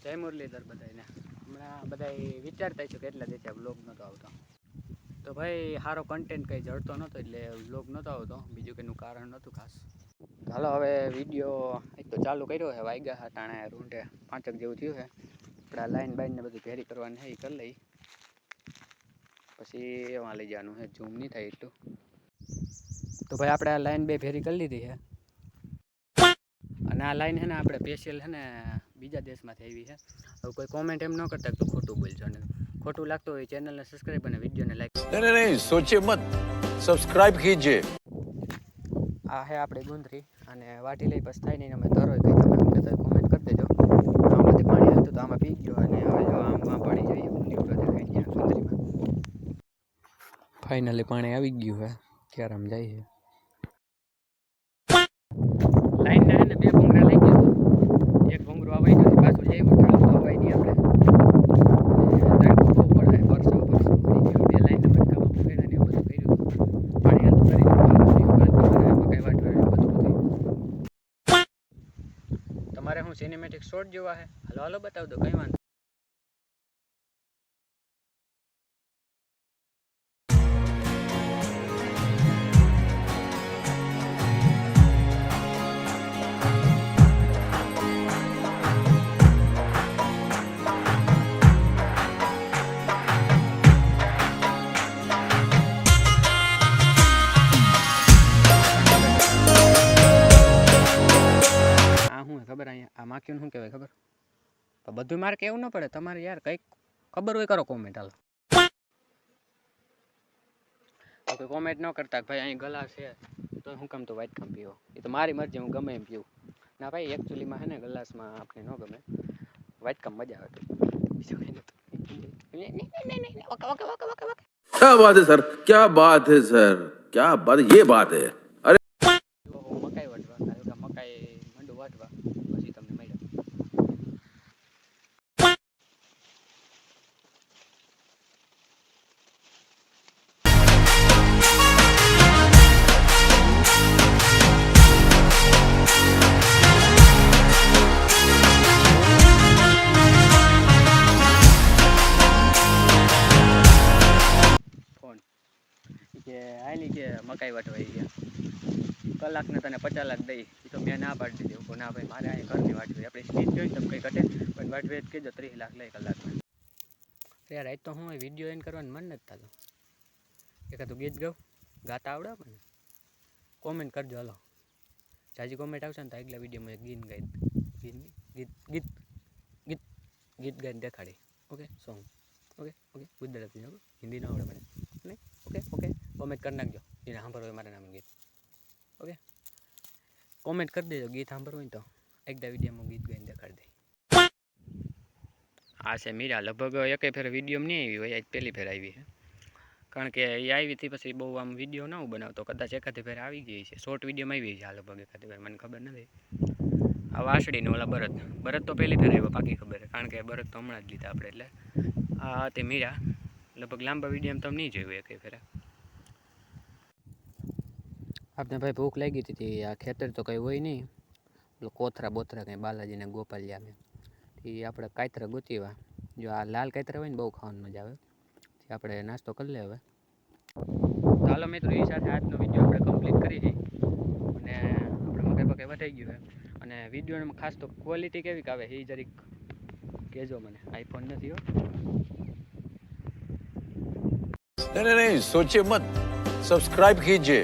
જય મુરલીધર બધાને. હમણાં બધા વિચારતા છે કે એટલા દિવસે વ્લોગ નહોતો આવતો. તો ભાઈ સારો કન્ટેન્ટ કંઈ જડતો નહોતો એટલે વ્લોગ નહોતો આવતો. બીજું કંઈનું કારણ નહોતું ખાસ. ચાલો હવે વિડીયો એક તો ચાલુ કર્યો છે. વાગ્યા હતા ટાણે રૂંઢે 5 જેવું થયું છે. આપણા લાઈન બાઈનને બધું ભેરી કરવાની છે એ કરી લઈ, પછી એમાં લઈ જવાનું છે. ઝૂમ નહીં થાય એટલું. તો ભાઈ આપણે આ લાઈન 2 ભેરી કરી લીધી છે. અને આ લાઈન છે ને આપણે સ્પેશિયલ છે ને બીજા દેશમાંથી આવી છે. હવે કોઈ કોમેન્ટ એમ ન કરતા તો ખોટું બોલજો, અને ખોટું લાગતું હોય ચેનલને સબસ્ક્રાઈબ અને વિડીયોને લાઈક. નહીં સોચે મત, સબસ્ક્રાઇબ કીજીએ. આ છે આપણી ગુંદરી, અને વાટી લઈ પછી થાય નહીં અમે ધરો કંઈ તમે અમને તો કોમેન્ટ કરી દેજો. આમાંથી પાણી હતું તો આમાં પી ગયો, અને હવે જો આમાં પાણી જોઈએ દેખાય ત્યાં ગુંદરીમાં. ફાઇનલી પાણી આવી ગયું છે. ક્યારે આમ જાય છે લાઈનના છે ને 2 ભૂંગરા લઈ ગયો. એક ભૂંગરું આવાઈ ગયું પાછું જઈ ઠાલ તો અવાય નહીં આપણે. તડકો બહુ પડે, પરસો પડી ગયો. 2 લાઈનના બટકામાં પકડ્યા ને એવું બધું કર્યું હતું. પાણી હાલતું કરી મકાઈ વાટવાનું બધું બધું. તમારે હું સિનેમેટિક શોટ જોવા છે? હાલો હાલો બતાવ દો, કંઈ વાંધો. ખબર અહીંયા આ માખીનું શું કહેવાય ખબર? પણ બધું મારે કેવું ન પડે. તમારે યાર કંઈક ખબર હોય કરો કોમેન્ટ. હાલો તો કોઈ કોમેન્ટ ન કરતા ભાઈ અહીં ગલાસ છે તો હું કામ તો વાઇટ કામ પીવો, એ તો મારી મરજી, હું ગમે એમ પીવું. ના ભાઈ એકચ્યુઅલીમાં છે ને ગ્લાસમાં આપણે ન ગમે, વાઇટ કામ મજા આવે. બીજું કંઈ નતું. Okay okay okay okay okay. क्या बात है सर, क्या बात है सर, क्या बात, ये बात है. अरे મકાઈ વાટવા, મકાઈ મંડું વાટવા પછી તમને મળ્યા. કે હાલી કે મકાઈ વાટવા ગયા, કલાકને તને 50 લાખ દઈ. એ તો મેં ના પાડી દીધી. હું ના ભાઈ મારે અહીં ઘરની વાટવી. આપણે સ્પીડ જોઈને તમે કંઈ ઘટે પણ વાટવી જ કહેજો. 30 લાખ લઈ કલાકમાં. યાર આજ તો હું વિડીયો એન્ડ કરવાનું મન નથી થતું. એકાદું ગીત ગાતા આવડે આપણને? કોમેન્ટ કરજો. હાલો જાજી કોમેન્ટ આવશે ને તો આગલા વિડીયોમાં એક ગીત ગાઈને દેખાડી. Okay song. Okay okay Gujarati Hindi ન આવડે મને નહીં. ઓકે ઓકે કોમેન્ટ કરી નાખજો એને સાંભળવું હોય મારા નામનું ગીત. ઓકે કોમેન્ટ કરી દેજો ગીત સાંભળવું હોય તો એકદા વિડીયોમાં ગીત ગાઈને દેખાડી દે. આ છે મીરા. લગભગ એકેય ફેર વિડીયોમાં નહીં આવી હોય, આજ પહેલી ફેર આવી છે. કારણ કે એ આવી હતી પછી બહુ આમ વિડીયો ન બનાવતો. કદાચ એકાદી ફેર આવી ગઈ છે, શોર્ટ વિડીયોમાં આવી છે. આ લગભગ એકાદી ફેર મને ખબર નથી. આ વાસળીને ઓલા બરત તો પહેલી ફેર આવ્યો પાકી ખબર. કારણ કે બરત તો હમણાં જ લીધા આપણે. એટલે આ હતી મીરા. લગભગ લાંબા વિડીયોમાં તમે નહીં જોયું એકેય ફેર. આપણે ભાઈ ભૂખ લાગી હતી. આ ખેતર તો કંઈ હોય નહીં, કોથરા બોથરા કંઈ બાલાજીને ગોપાલિયા ને એ આપણે કાતરા ગોતીવા. જો આ લાલ કાતરા હોય ને બહુ ખાવાની મજા આવે. આપણે નાસ્તો કરી લે હવે. ચાલો મિત્રો, એ સાથે આજનો વિડીયો આપણે કમ્પ્લીટ કરી છે. અને આપણે મકાઈ પકાઈ વટાઈ ગયું છે. અને વિડીયોમાં ખાસ તો ક્વોલિટી કેવી આવે એ જરીક કહેજો મને. આઈફોન નથી હો. नहीं सोचे मत, सब्सक्राइब कीजिए.